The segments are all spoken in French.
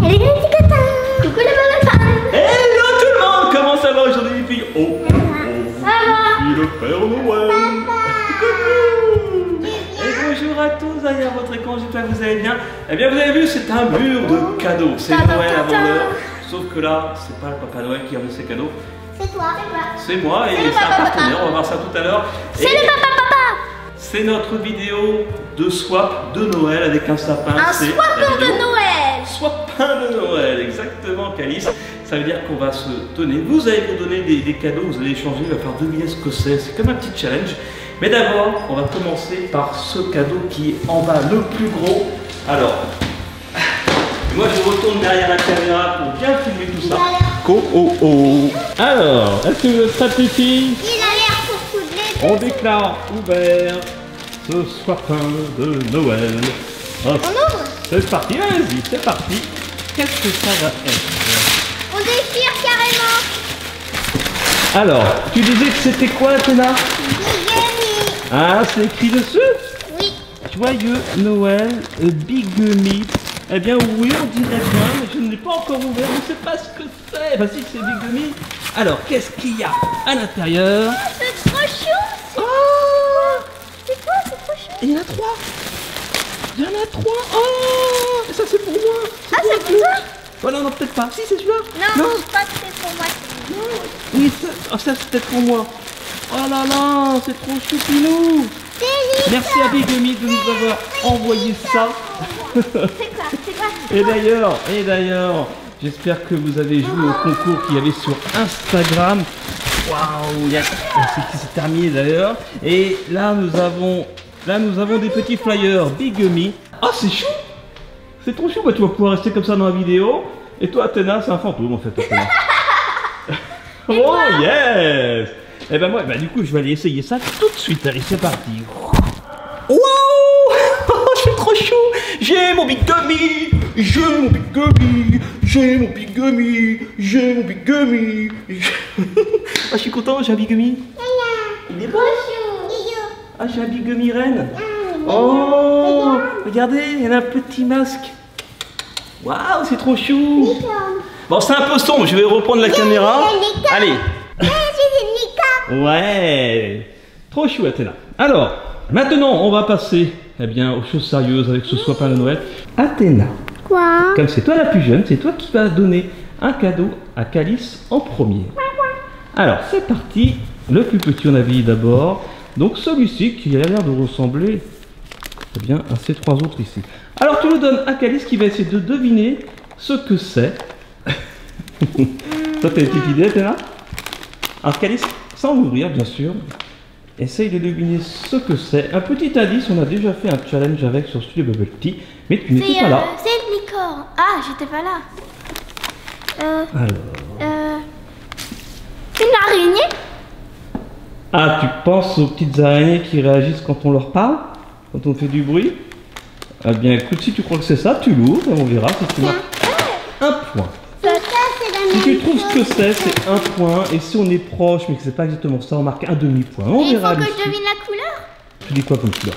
Et les petits copains. Coucou les bonnes femmes. Hello tout le monde, comment ça va aujourd'hui les filles? Oh, Ça va. je suis le Père Noël. Coucou. Et bonjour à tous derrière votre écran, j'espère que vous allez bien. Eh bien vous avez vu, c'est un mur de cadeaux. C'est Noël avant l'heure. Sauf que là, c'est pas le Papa Noël qui a mis ses cadeaux. C'est toi. C'est moi et c'est un partenaire, on va voir ça tout à l'heure. C'est le papa. C'est notre vidéo de swap de Noël avec un sapin. Un swapin de Noël. Swapin de Noël, exactement Calice. Ça veut dire qu'on va se donner, vous allez vous donner des cadeaux, vous allez échanger, il va falloir deviner ce que c'est. C'est comme un petit challenge. Mais d'abord, on va commencer par ce cadeau qui est en bas, le plus gros. Alors, moi je retourne derrière la caméra pour bien filmer tout ça. Alors, est-ce que ça suffit? Il a l'air pour toutes les deux. On déclare ouvert ce swapin de Noël. Hop. On ouvre. C'est parti, vas-y, c'est parti. Qu'est-ce que ça va être? On déchire carrément. Alors, tu disais que c'était quoi, Athéna? Bigamy. Ah, c'est écrit dessus? Oui. Joyeux Noël, Bigamy. Eh bien oui, on dirait bien, mais je ne l'ai pas encore ouvert, je ne sais pas ce que c'est. Enfin si, c'est Bigamy. Alors, qu'est-ce qu'il y a à l'intérieur? C'est trop chou. Oh! C'est quoi? C'est trop chou. Il y en a 3. Il y en a 3. Oh! Et ça c'est pour moi. Ah, c'est pour toi? Oh non, non, peut-être pas. Si, c'est celui-là. Non, je crois que c'est pour moi. Oui, ça, oh, ça c'est peut-être pour moi. Oh là là, c'est trop choupinou. Merci à Bigamy de nous avoir envoyé ça. C'est quoi? Et d'ailleurs, j'espère que vous avez joué au concours qu'il y avait sur Instagram. Waouh, c'est terminé d'ailleurs. Et là nous avons des petits flyers Bigamy. Ah, c'est chou. C'est trop chou. Bah, tu vas pouvoir rester comme ça dans la vidéo. Et toi, Athéna, c'est un fantôme en fait. Athéna. Oh yes. Et ben moi, bah, du coup, je vais aller essayer ça tout de suite. Allez, c'est parti. Wow. Je suis trop chou. J'ai mon Bigamy. J'ai mon Bigamy. J'ai mon Bigamy. J'ai mon Bigamy. Ah, je suis content, j'ai un Bigamy. Il est beau. Ah, j'ai un Bigamy reine. Oh, regardez, il y a un petit masque. Waouh, c'est trop chou. Bon, c'est un peu sombre, je vais reprendre la caméra. Allez. Ouais. Trop chou, Athéna. Alors, maintenant, on va passer aux choses sérieuses avec ce swapin de Noël. Athéna. Quoi? Comme c'est toi la plus jeune, c'est toi qui vas donner un cadeau à Calice en premier. Alors, c'est parti. Le plus petit, on habille d'abord. Donc, celui-ci qui a l'air de ressembler à ces 3 autres ici. Alors, tu le donnes à Calice qui va essayer de deviner ce que c'est. Toi, t'as une petite idée, Athéna? Alors, Calice, sans l'ouvrir, bien sûr, essaye de deviner ce que c'est. Un petit indice, on a déjà fait un challenge avec sur Studio Bubble Tea, mais tu n'étais pas là. C'est une licorne. Ah, j'étais pas là. Alors... Une araignée? Ah, tu penses aux petites araignées qui réagissent quand on leur parle? Quand on fait du bruit? Eh bien, écoute, si tu crois que c'est ça, tu l'ouvres et on verra si tu marques un point. Si tu trouves ce que c'est un point. Et si on est proche, mais que c'est pas exactement ça, on marque un demi-point. On verra. Il faut que je devine la couleur? Tu dis quoi comme couleur?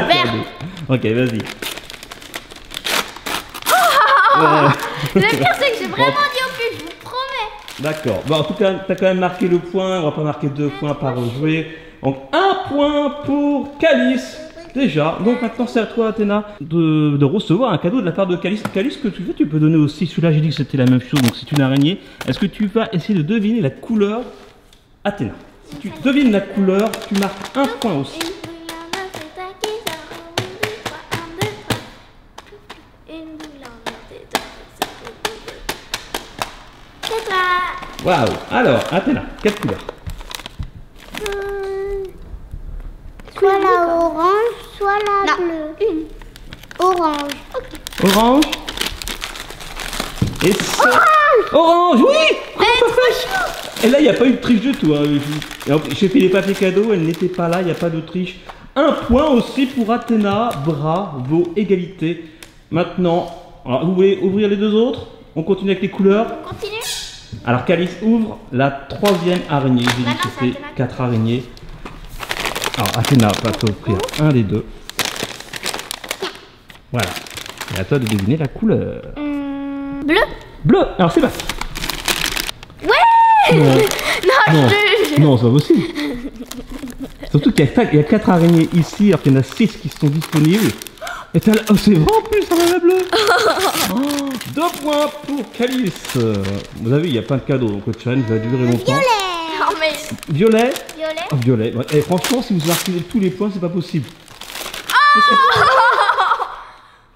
Vert. Ok, vas-y. Le pire, c'est que j'ai vraiment dit au plus, je vous promets. D'accord. Bon, en tout cas, tu as quand même marqué le point. On va pas marquer 2 points par jouer. Donc, 1 point pour Calice. Déjà. Donc, maintenant, c'est à toi, Athéna, de recevoir un cadeau de la part de Calice. Calice, que tu veux, tu peux donner aussi. Celui-là, j'ai dit que c'était la même chose. Donc, c'est une araignée. Est-ce que tu vas essayer de deviner la couleur, Athéna? Si tu devines la couleur, tu marques 1 point aussi. Waouh. Alors, Athéna, quelle couleur? Soit la orange, soit la bleue. Orange. Okay. Orange. Et c'est... Orange, oui. Et là, il n'y a pas eu de triche du tout. Hein. J'ai fait les papiers cadeaux, elle n'était pas là, il n'y a pas de triche. 1 point aussi pour Athéna. Bravo, égalité. Maintenant, alors, vous voulez ouvrir les 2 autres? On continue avec les couleurs? On continue. Alors, Calice ouvre la 3e araignée. J'ai dit que c'était 4 araignées. Alors, Athéna va t'offrir un des 2. Voilà. Et à toi de deviner la couleur. Bleu. Bleu. Alors c'est parti. Ouais. Non. Non, je... Non, c'est pas possible. Surtout qu'il y a 4 araignées ici, alors qu'il y en a 6 qui sont disponibles. Et t'as oh, c'est vrai en plus, ça va la bleue. 2 points pour Calice. Vous avez vu, il y a plein de cadeaux, donc le challenge va durer longtemps. Non, mais... Violet. Violet. Oh, violet. Ouais. Et franchement, si vous marquez tous les points, c'est pas possible.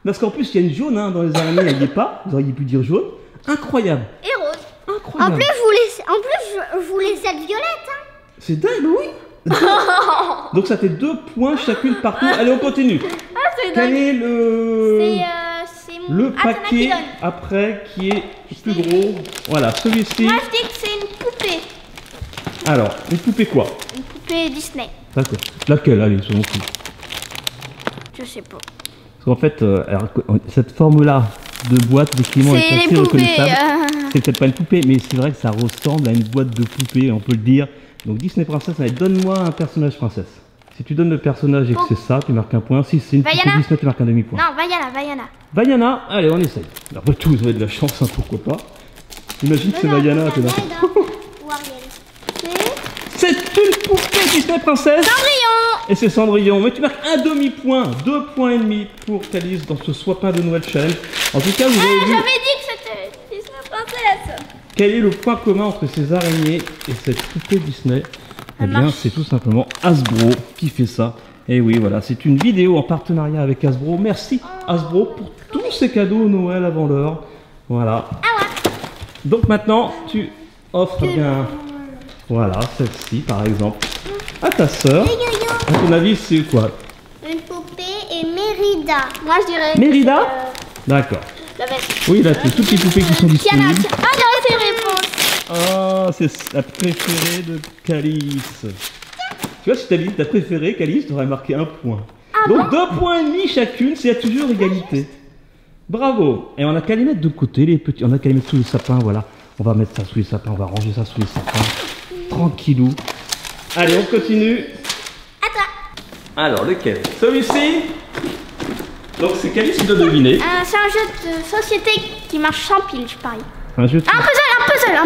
Parce qu'en plus, il y a une jaune hein, dans les araignées, elle n'y est pas. Vous auriez pu dire jaune. Incroyable. Et rose. Incroyable. En plus, je voulais cette violette. Hein. C'est dingue, oui. Donc ça fait 2 points chacune partout. Allez, on continue. Ah, c'est Quel dingue. est le mon paquet après qui est plus gros? Voilà, celui-ci. Moi, je dis que c'est une poupée. Alors, une poupée quoi? Une poupée Disney. D'accord. Laquelle? Allez, selon vous. Je sais pas. Parce qu'en fait, alors, cette forme-là de boîte, effectivement, est assez reconnaissable. C'est peut-être pas une poupée, mais c'est vrai que ça ressemble à une boîte de poupée, on peut le dire. Donc Disney Princesse, allez, donne-moi un personnage princesse. Si tu donnes le personnage et que c'est ça, tu marques un point. Si c'est une poupée Disney, tu marques un demi-point. Non, Vaiana. Vaiana, allez, on essaye. Après tout, vous avez de la chance, hein, pourquoi pas. Imagine que c'est Vaiana, t'es là. C'est une poupée Disney Princesse. Cendrillon. Et c'est Cendrillon. Mais tu marques un demi-point, 2 points et demi pour Calice dans ce Swapin de Noël Challenge. En tout cas, vous avez vu. J'avais dit que c'était Disney Princesse. Quel est le point commun entre ces araignées et cette poupée Disney? Eh bien, c'est tout simplement Hasbro qui fait ça. Et oui, voilà, c'est une vidéo en partenariat avec Hasbro. Merci Hasbro pour tous ces cadeaux Noël avant l'heure. Voilà. Donc maintenant, tu offres bien, voilà, celle-ci par exemple, à ta sœur. À ton avis, c'est quoi? Une poupée et Mérida. Moi, je dirais. Mérida? D'accord. Oui, là, c'est toutes les poupées qui sont disponibles. Ah, j'aurais tes réponses. Ah, c'est la préférée de Calice. Tu vois, si t'avais dit ta préférée, Calice, t'aurais marqué un point. Donc 2 points et demi chacune, c'est toujours égalité. Bravo. Et on a qu'à les mettre de côté, les petits. On a qu'à les mettre sous les sapins, voilà. On va mettre ça sous les sapins, on va ranger ça sous les sapins. Tranquillou. Allez, on continue. À toi. Alors, lequel? Celui-ci. Donc c'est Calice qui doit deviner. C'est un jeu de société qui marche sans pile, je parie. Un jeu de... Un puzzle. Un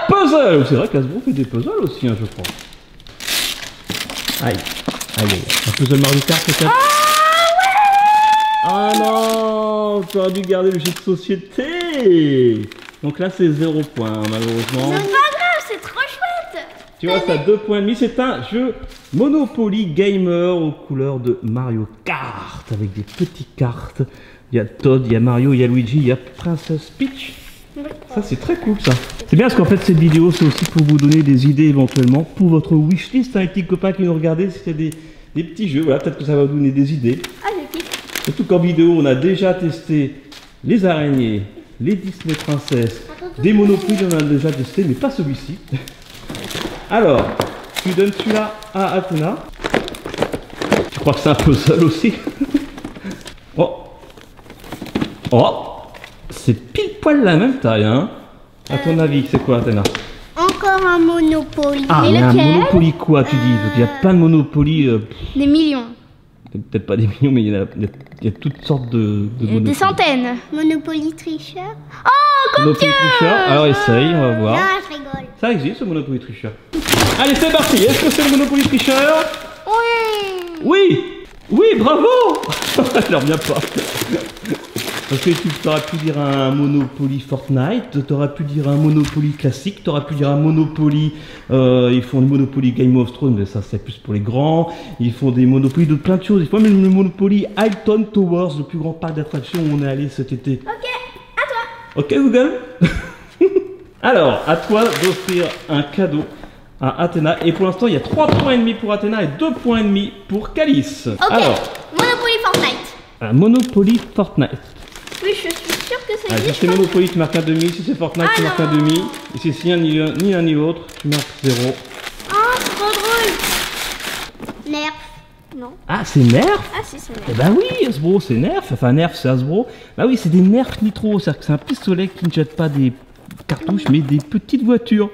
puzzle. C'est vrai qu'Hasbro fait des puzzles aussi, hein, je crois. Aïe. Allez, un puzzle Mario Kart peut-être. Ah non, tu aurais dû garder le jeu de société. Donc là c'est 0 points malheureusement. C'est pas grave, c'est trop chouette. Tu vois, ça a 2 points et demi. C'est un jeu Monopoly Gamer aux couleurs de Mario Kart avec des petites cartes. Il y a Todd, il y a Mario, il y a Luigi, il y a Princess Peach. Ça c'est très cool ça. C'est bien parce qu'en fait cette vidéo c'est aussi pour vous donner des idées éventuellement pour votre wishlist, hein, les petits copains qui nous regardent, s'il y a des petits jeux, voilà, peut-être que ça va vous donner des idées. Ah, j'ai kiffé. Surtout qu'en vidéo on a déjà testé les araignées, les Disney Princesses, des Monopoly on a déjà testé mais pas celui-ci. Alors, tu donnes celui-là à Athena. Je crois que c'est un puzzle aussi. Oh, c'est pile poil la même taille, hein. À ton avis, c'est quoi, Athena? Encore un Monopoly. Ah, mais un Monopoly quoi, tu dis? Donc il y a plein de Monopoly. Des millions. Peut-être pas des millions, mais il y a toutes sortes de Monopoly. Des centaines. Monopoly tricheur. Oh, comme Monopoly tricheur. Alors essaye, on va voir. Non, je rigole. Ça existe, le Monopoly tricheur. Allez, c'est parti. Est-ce que c'est le Monopoly tricheur? Oui. Oui. Oui, bravo. Alors, viens pas. Parce que tu aurais pu dire un Monopoly Fortnite, tu aurais pu dire un Monopoly classique, tu aurais pu dire un Monopoly, ils font le Monopoly Game of Thrones, mais ça c'est plus pour les grands, ils font des Monopoly de plein de choses, ils font même le Monopoly Hilton Towers, le plus grand parc d'attractions où on est allé cet été. Ok, à toi. Ok Google. Alors, à toi d'offrir un cadeau à Athena, et pour l'instant il y a 3 points et demi pour Athena et 2 points et demi pour Calice. Ok, alors, Monopoly Fortnite. Un Monopoly Fortnite. Oui, je suis sûre que ça Si existe. c'est Monopoly, tu marques un demi. Si c'est Fortnite, tu marques un demi. Et si c'est ni l'un ni l'autre, tu marques 0. Oh, c'est trop drôle. Nerf. Non. Ah, c'est Nerf? Ah, si, c'est Nerf. Eh ben oui, Hasbro, c'est Nerf. Enfin, Nerf, c'est Hasbro. Bah oui, c'est des Nerf Nitro. C'est-à-dire que c'est un pistolet qui ne jette pas des cartouches, mais des petites voitures.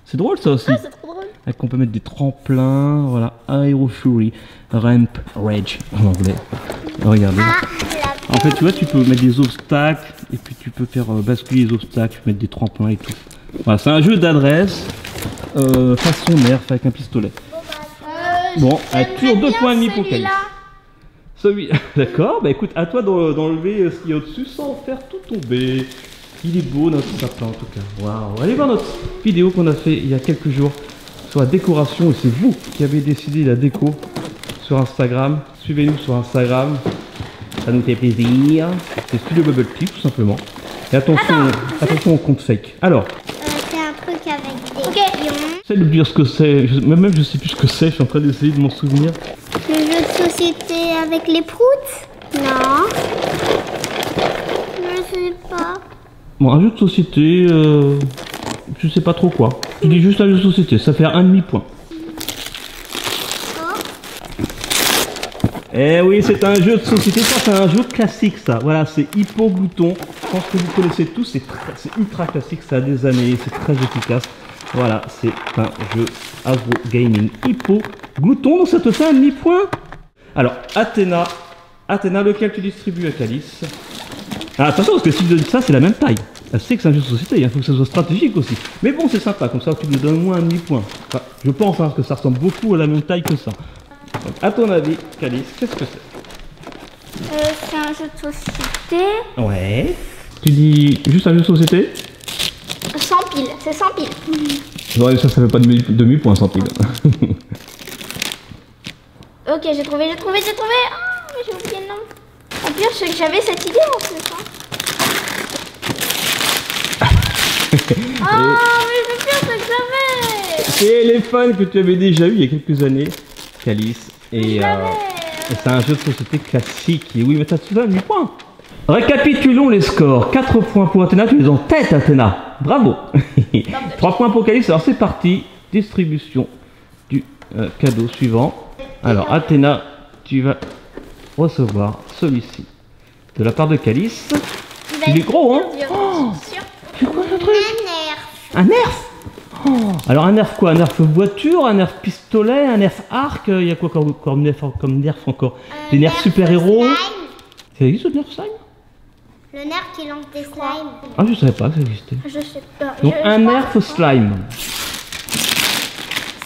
C'est drôle, ça aussi. Ah, c'est trop drôle. qu'on peut mettre des tremplins. Voilà, Aero Fury, Ramp Rage en anglais. Regardez. En fait, tu vois, tu peux mettre des obstacles et puis tu peux faire basculer les obstacles, mettre des tremplins et tout. Voilà, c'est un jeu d'adresse façon Nerf avec un pistolet. Bon, avec toujours 2,5 points pour Calice. Celui, d'accord, bah écoute, à toi d'enlever ce qu'il y a au-dessus sans faire tout tomber. Il est beau notre sapin en tout cas. Waouh! Allez voir notre vidéo qu'on a fait il y a quelques jours sur la décoration et c'est vous qui avez décidé la déco sur Instagram. Suivez-nous sur Instagram, ça nous fait plaisir. C'est Studio Bubble Tea tout simplement. Et attention au compte fake. Alors. C'est un truc avec des pions. J'essaie de dire ce que c'est. Même je sais plus ce que c'est. Je suis en train d'essayer de m'en souvenir. Le jeu de société avec les proutes? Non. Je sais pas. Bon, un jeu de société, je sais pas trop quoi. Tu dis juste un jeu de société, ça fait un demi-point. Eh oui, c'est un jeu de société, ça c'est un jeu classique ça. Voilà, c'est Hippo Glouton. Je pense que vous connaissez tous, c'est ultra classique, ça a des années, c'est très efficace. Voilà, c'est un jeu Hasbro Gaming Hippo Glouton, donc ça te fait un demi-point. Alors, Athéna, lequel tu distribues à Calice? Ah, attention, parce que si je dis ça, c'est la même taille. Elle sait que c'est un jeu de société, il faut que ça soit stratégique aussi. Mais bon, c'est sympa, comme ça tu lui donnes au moins un demi-point. Enfin, je pense hein, que ça ressemble beaucoup à la même taille que ça. Donc, à ton avis, Calice, qu'est-ce que c'est? C'est un jeu de société. Ouais. Tu dis juste un jeu de société? Sans pile, c'est sans pile. Ouais, ça fait pas de demi-point sans pile. Ok, j'ai trouvé. Ah, mais j'ai oublié le nom. En plus, je sais que j'avais cette idée en plus. Hein. Mais c'est pire ce que j'avais. C'est Elephant que tu avais déjà eu il y a quelques années, Calice. Et c'est un jeu de société classique. Et oui, mais ça te donne 8 points. Récapitulons les scores. 4 points pour Athéna, tu es en tête Athéna. Bravo. 3 points pour Calice. Alors c'est parti. Distribution du cadeau suivant. Alors Athéna, tu vas recevoir celui-ci de la part de Calice. Il est gros, hein? Oh, c'est quoi ce truc? Un nerf. Oh, alors un nerf quoi? Un nerf voiture, un nerf pistolet, un nerf arc. Il y a quoi comme nerf encore? Des nerfs super-héros. Ça existe le nerf slime? Le nerf qui lance des slimes. Ah, je savais pas que ça existait. Je sais pas. Donc un nerf slime.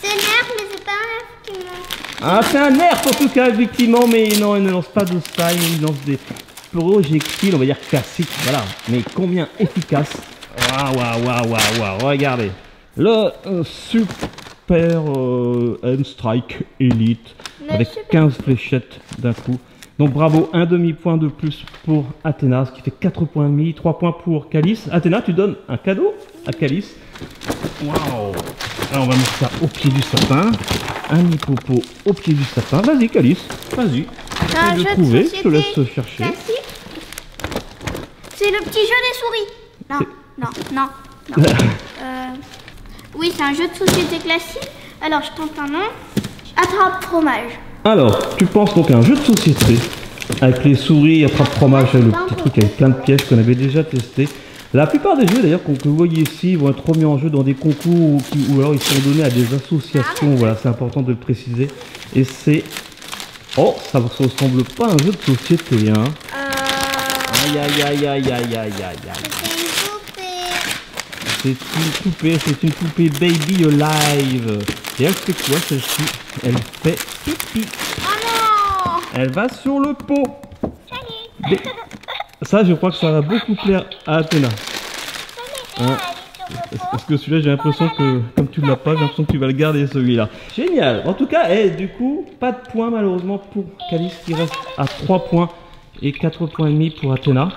C'est nerf, mais c'est pas un nerf qui lance. Ah, c'est un nerf en tout cas, effectivement, mais non, il ne lance pas de slime, il lance des projectiles, on va dire classiques, voilà. Mais combien efficace. Waouh, regardez. Le super M-Strike Elite avec 15 fléchettes d'un coup. Donc bravo, un demi-point de plus pour Athéna, ce qui fait 4 points et demi, 3 points pour Calice. Athéna, tu donnes un cadeau à Calice. Waouh. Alors on va mettre ça au pied du sapin. Un hippopo au pied du sapin. Vas-y Calice, vas-y. Un jeu de trouver, société je te laisse chercher. classique. C'est le petit jeu des souris. Non. Oui, c'est un jeu de société classique. Alors je tente un nom. Attrape fromage. Alors, tu penses donc à un jeu de société avec les souris, attrape fromage, le petit truc avec plein de pièges qu'on avait déjà testé. La plupart des jeux d'ailleurs que vous voyez ici vont être remis en jeu dans des concours ou alors ils sont donnés à des associations. Voilà, c'est important de le préciser. Et c'est... Oh, ça ne ressemble pas à un jeu de société, hein. Aïe. C'est une poupée Baby Alive. Et elle fait quoi celle-ci? Elle fait pipi. Oh non! Elle va sur le pot. Ça, je crois que ça va beaucoup plaire à Athéna. Hein? Parce que celui-là, j'ai l'impression que, comme tu ne l'as pas, j'ai l'impression que tu vas le garder celui-là. Génial. En tout cas, du coup, pas de points malheureusement pour Calice qui reste à 3 points et 4 points et demi pour Athéna.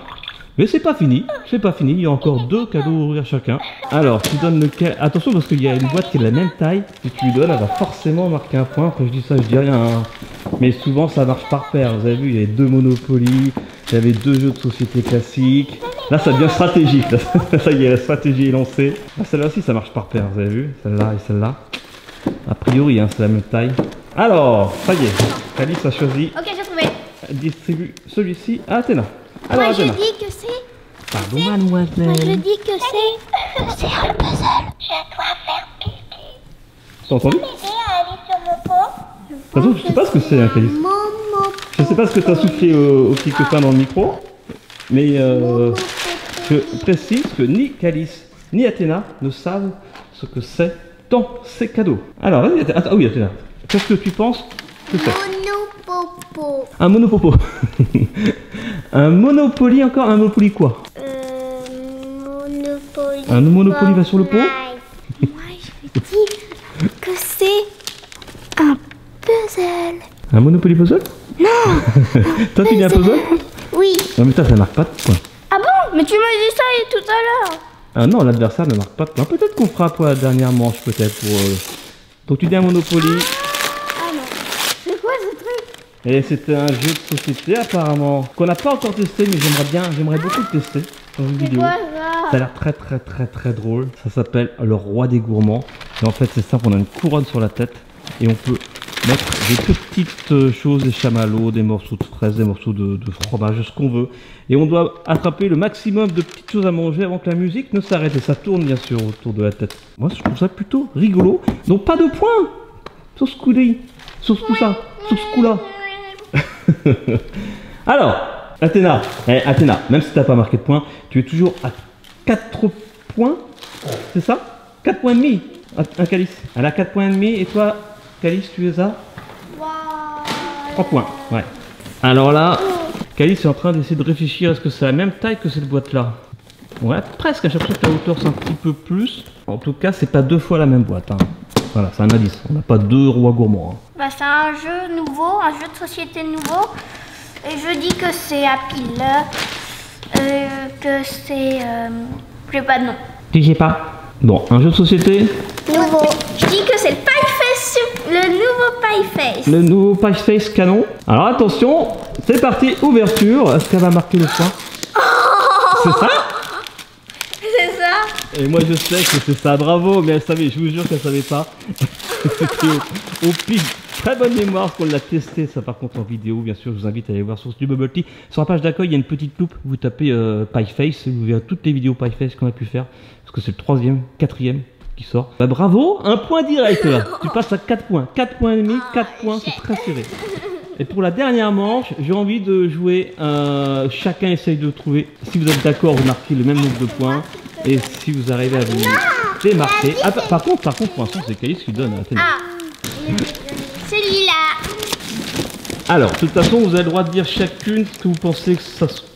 Mais c'est pas fini, il y a encore 2 cadeaux à ouvrir chacun. Alors, tu donnes lequel? Attention parce qu'il y a une boîte qui est de la même taille. Si tu lui donnes, elle va forcément marquer un point. Quand je dis ça, je dis rien. Hein. Mais souvent, ça marche par paire. Vous avez vu, il y avait 2 Monopoly, il y avait 2 jeux de société classiques. Là, ça devient stratégique. Là. Ça y est, la stratégie est lancée. Ah, celle-là aussi, ça marche par paire. Vous avez vu, celle-là et celle-là. A priori, hein, c'est la même taille. Alors, ça y est, Calice a choisi. Ok, j'ai trouvé. Distribue celui-ci à Athéna. Alors, Moi, Athéna. je dis que c'est... Pardon, mademoiselle. Moi, je dis que c'est... C'est un puzzle. Je dois faire pipi. T'as entendu? De toute façon, je sais pas ce que c'est un calice. Je sais pas ce que t'as soufflé au petit copain dans le micro, mais je précise que ni Calice ni Athéna ne savent ce que c'est dans ces cadeaux. Alors, vas-y, Athéna. Ah oui, Athéna. Qu'est-ce que tu penses que c'est? Monopopo. Un monopopo. Un Monopoly encore? Un Monopoly quoi? Monopoly. Un Monopoly va sur le pot? Moi, je me dis que c'est un puzzle. Un Monopoly puzzle? Non. Toi, tu dis un puzzle? Oui. Non, mais toi, ça marque pas de points. Ah bon? Mais tu m'as dit ça tout à l'heure. Ah non, l'adversaire ne marque pas de points. Peut-être qu'on fera pour la dernière manche, peut-être. Pour, Donc, tu dis un Monopoly. Ah non. C'est quoi ce truc? Et c'était un jeu de société apparemment qu'on n'a pas encore testé, mais j'aimerais beaucoup le tester dans une C'est vidéo. quoi Ça ça? a l'air très drôle. Ça s'appelle le roi des gourmands. Et en fait c'est simple, on a une couronne sur la tête et on peut mettre des petites choses, des chamallows, des morceaux de fraises, des morceaux de fromage, ce qu'on veut. Et on doit attraper le maximum de petites choses à manger avant que la musique ne s'arrête. Et ça tourne bien sûr autour de la tête. Moi je trouve ça plutôt rigolo. Donc pas de points sur ce coup-là, sur tout ça, sur ce coup-là. Alors, Athéna, même si t'as pas marqué de points, tu es toujours à 4 points, c'est ça? 4 points et demi, un Calice. Elle a 4 points et demi, et toi, Calice, tu es à 3 points, ouais. Alors là, Calice est en train d'essayer de réfléchir, est-ce que c'est la même taille que cette boîte-là? Ouais, presque, à chaque fois que la hauteur c'est un petit peu plus. En tout cas, c'est pas 2 fois la même boîte, hein. Voilà, c'est un indice, on n'a pas 2 rois gourmands, hein. Bah, c'est un jeu nouveau, un jeu de société nouveau. Et je dis que c'est à pile. Que c'est... je sais pas de nom. Tu sais pas? Bon, un jeu de société. Nouveau. Je dis que c'est le Pie Face, le nouveau Pie Face. Le nouveau Pie Face canon. Alors attention, c'est parti, ouverture. Est-ce qu'elle va marquer le point? C'est ça? C'est ça. Et moi je sais que c'est ça, bravo, mais elle savait, je vous jure qu'elle savait pas. C'était au pif. Très bonne mémoire, parce qu'on l'a testé ça par contre en vidéo, bien sûr, je vous invite à aller voir sur du Bubble Tea. Sur la page d'accueil, il y a une petite loupe, vous tapez Pie Face, et vous verrez toutes les vidéos Pie Face qu'on a pu faire, parce que c'est le 3e, 4e qui sort. Bah bravo, un point direct là, tu passes à 4 points, 4 points et demi, 4 points, c'est très serré. Et pour la dernière manche, j'ai envie de jouer, chacun essaye de trouver, si vous êtes d'accord, vous marquez le même nombre de points, et si vous arrivez à vous démarquer. Ah, par contre, pour l'instant, c'est Calice qui donne à Athéna. Celui-là. Alors, de toute façon, vous avez le droit de dire chacune ce que vous pensez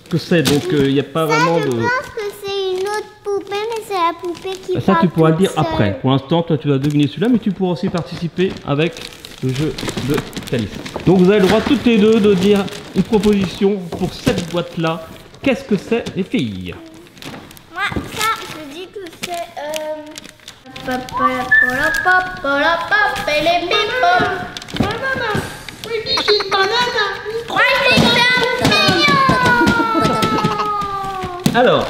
que c'est, donc il n'y a pas vraiment Je de... pense que c'est une autre poupée, mais c'est la poupée qui Ça, parle tu pourras le toute dire seule. après. Pour l'instant, toi, tu vas deviner celui-là, mais tu pourras aussi participer avec le jeu de Calice. Donc, vous avez le droit toutes les deux de dire une proposition pour cette boîte-là. Qu'est-ce que c'est, les filles? Moi, ça, je dis que c'est... Alors,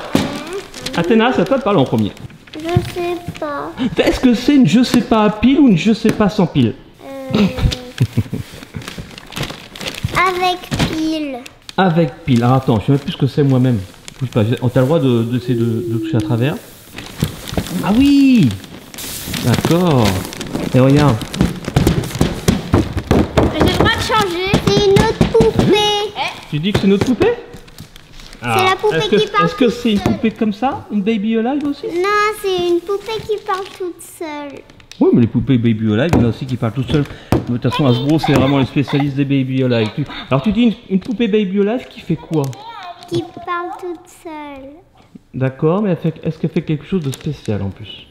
Athéna, c'est à toi de parler en premier. Je sais pas. Est-ce que c'est une je sais pas à pile ou une je sais pas sans pile? Avec pile. Avec pile. Alors attends, je sais même plus ce que c'est moi-même. Bouge pas, on t'a le droit d'essayer de toucher à travers. Ah oui! D'accord. Et regarde. J'ai le droit de changer. C'est une autre poupée. Tu dis que c'est notre poupée? la poupée qui parle Est-ce que toute c'est une seule. poupée comme ça? Une Baby Alive aussi? Non, c'est une poupée qui parle toute seule. Oui, mais les poupées Baby Alive, il y en a aussi qui parlent toutes seules. De toute façon, Hasbro, c'est vraiment les spécialistes des Baby Alive. Alors tu dis une poupée Baby Alive qui fait quoi? Qui parle toute seule. D'accord, mais est-ce qu'elle fait quelque chose de spécial en plus?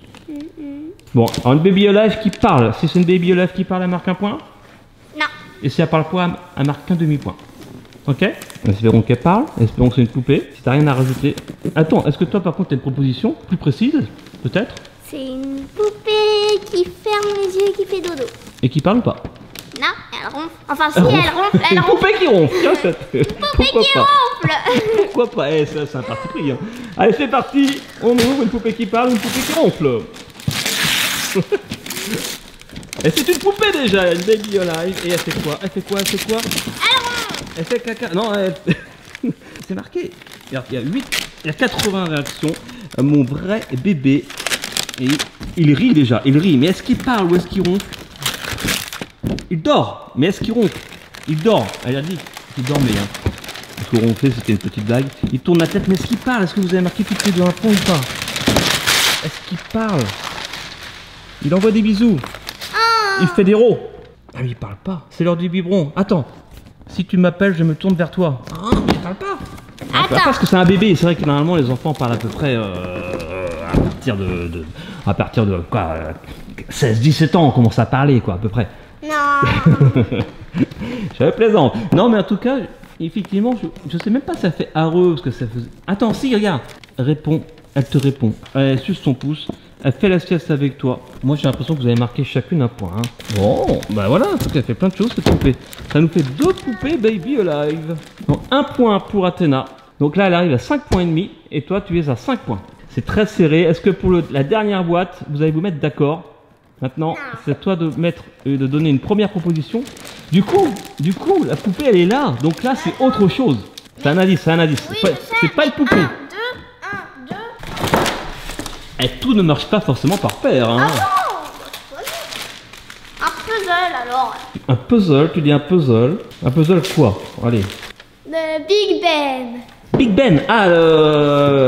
Bon, alors une Baby Alive qui parle. Si c'est une Baby Alive qui parle, elle marque un point? Non. Et si elle parle pas, elle marque qu'un demi-point. Ok? Espérons qu'elle parle, espérons que c'est une poupée. Si t'as rien à rajouter. Attends, est-ce que toi par contre t'as une proposition plus précise? Peut-être? C'est une poupée qui ferme les yeux et qui fait dodo. Et qui parle ou pas? Non, elle ronfle. Enfin, si, elle ronfle. C'est Elle une ronfle. poupée qui ronfle, tiens, pourquoi Qui pas? ronfle. Pourquoi pas? Eh, ça c'est un parti pris. Hein. Allez, c'est parti. On ouvre une poupée qui parle, une poupée qui ronfle. Et c'est une poupée déjà, une Baby Alive. Et elle fait quoi? Elle fait quoi? Elle fait quoi? Elle fait caca. Non, c'est marqué. Regarde, il y a 80 réactions. Mon vrai bébé. Et Il rit déjà, il rit. Mais est-ce qu'il parle ou est-ce qu'il ronfle? Il dort. Mais est-ce qu'il ronfle? Il dort. Elle a dit qu'il dormait. Hein. Parce que ronfler, c'était une petite blague. Il tourne la tête. Mais est-ce qu'il parle? Est-ce que vous avez marqué toutes les deux un point ou pas? Est-ce qu'il parle? Il envoie des bisous. Il fait des rots. Ah mais il parle pas. C'est l'heure du biberon. Attends. Si tu m'appelles, je me tourne vers toi. Ah, mais il parle pas. Attends. Parce que c'est un bébé. C'est vrai que normalement les enfants parlent à peu près à partir de quoi 16-17 ans, on commence à parler quoi à peu près. Non. Je plaisante. Non mais en tout cas, effectivement, je sais même pas si ça fait hareux parce que ça faisait. Attends, si regarde. Réponds. Elle te répond. Elle suce son pouce. Elle fait la sieste avec toi. Moi j'ai l'impression que vous avez marqué chacune un point. Hein. Bon, bah voilà, en tout cas elle fait plein de choses cette poupée. Ça nous fait 2 poupées Baby Alive. Donc 1 point pour Athéna. Donc là elle arrive à 5 points et demi. Et toi tu es à 5 points. C'est très serré. Est-ce que pour la dernière boîte, vous allez vous mettre d'accord? Maintenant, c'est à toi de donner une première proposition. Du coup, la poupée elle est là. Donc là c'est autre chose. C'est un indice, c'est un indice. Oui, c'est pas une poupée. 1, 2, 1, 2. Et tout ne marche pas forcément par paire. Hein. Un puzzle alors. Un puzzle, tu dis un puzzle. Un puzzle quoi? Allez. Le Big Ben. Big Ben. Ah,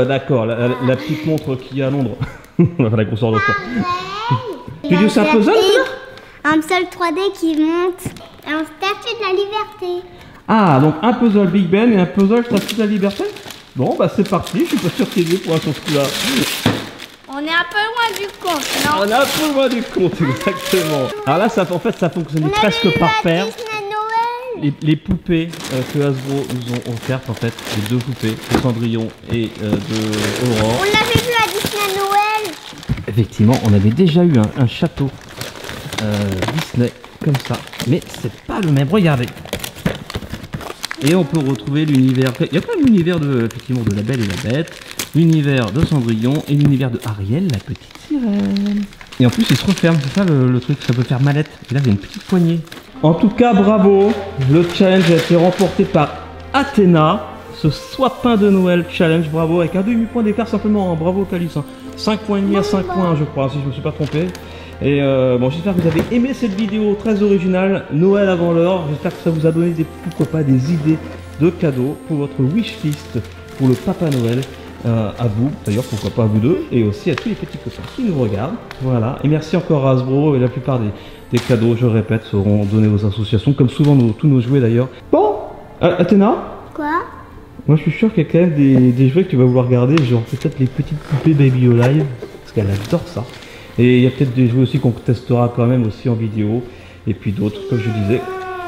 d'accord, la petite montre qu'il y a à Londres. La grosse horloge. Tu dis c'est un puzzle? Un puzzle 3D qui monte un statue de la liberté. Ah, donc un puzzle Big Ben et un puzzle Statue de la Liberté? Bon, bah c'est parti, je suis pas sûr qu'il y ait 2 points sur ce coup-là. On est un peu loin du compte, non? On est un peu loin du compte, exactement. Alors là, en fait, ça fonctionne presque par paire. Les poupées que Hasbro nous ont offertes, en fait, les 2 poupées, de Cendrillon et de Aurore. On l'avait vu à Disney Noël. Effectivement, on avait déjà eu un château Disney comme ça, mais c'est pas le même. Regardez. Et on peut retrouver l'univers. Il y a quand même l'univers effectivement de La Belle et la Bête, l'univers de Cendrillon et l'univers de Ariel, la petite sirène. Et en plus, il se referme, c'est ça le truc, ça peut faire mallette. Et là, il y a une petite poignée. En tout cas, bravo. Le challenge a été remporté par Athéna. Ce Swapin de Noël challenge, bravo, avec un demi-point d'écart simplement. Hein. Bravo, Calice. Hein. 5 points et demi à 5 points, je crois, si je me suis pas trompé. Et bon, j'espère que vous avez aimé cette vidéo très originale, Noël avant l'heure. J'espère que ça vous a donné pourquoi pas des idées de cadeaux pour votre wishlist pour le Papa Noël. À vous, d'ailleurs, pourquoi pas à vous deux, et aussi à tous les petits copains qui nous regardent. Voilà, et merci encore à Hasbro, et la plupart des cadeaux, je répète, seront donnés aux associations, comme souvent tous nos jouets d'ailleurs. Bon, Athéna? Quoi? Moi je suis sûr qu'il y a quand même des jouets que tu vas vouloir garder, genre peut-être les petites poupées Baby Alive, parce qu'elle adore ça. Et il y a peut-être des jouets aussi qu'on testera quand même aussi en vidéo, et puis d'autres, comme je disais,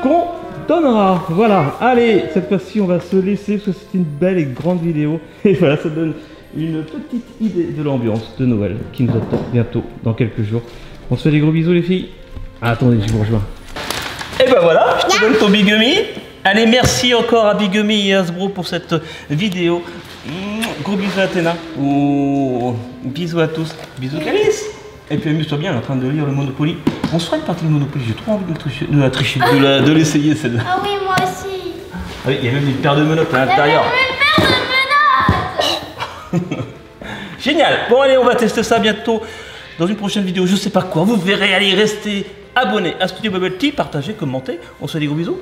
qu'on donnera. Voilà, allez, cette fois-ci on va se laisser, parce que c'est une belle et grande vidéo. Et voilà, ça donne une petite idée de l'ambiance de Noël qui nous attend bientôt, dans quelques jours. On se fait des gros bisous les filles. Ah, attendez, je vous rejoins. Et ben voilà, je te donne ton Bigumi. Allez, merci encore à Bigumi et Hasbro pour cette vidéo. Gros bisous à Athéna. Oh, bisous à tous. Bisous Calice. Et puis amuse-toi bien, elle est en train de lire le Monopoly. On se fera une partie de Monopoly, j'ai trop envie de l'essayer celle-là. Ah oui, moi aussi. Ah oui, il y a même une paire de menottes à l'intérieur. Il y a même une paire de menottes. Génial. Bon allez, on va tester ça bientôt dans une prochaine vidéo, je sais pas quoi. Vous verrez, allez, restez abonnés à Studio Bubble Tea, partagez, commentez. On se fait des gros bisous.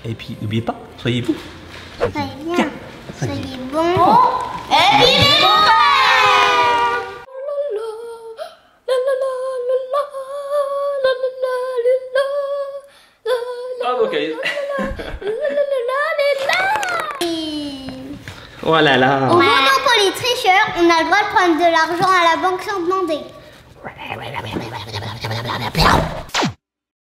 Et puis n'oubliez pas, soyez vous. Soyez bien. Soyez bons. Et vivez Noël. Bravo Calice. Oh là là. Au Monopoly tricheur, on a le droit de prendre de l'argent à la banque sans demander.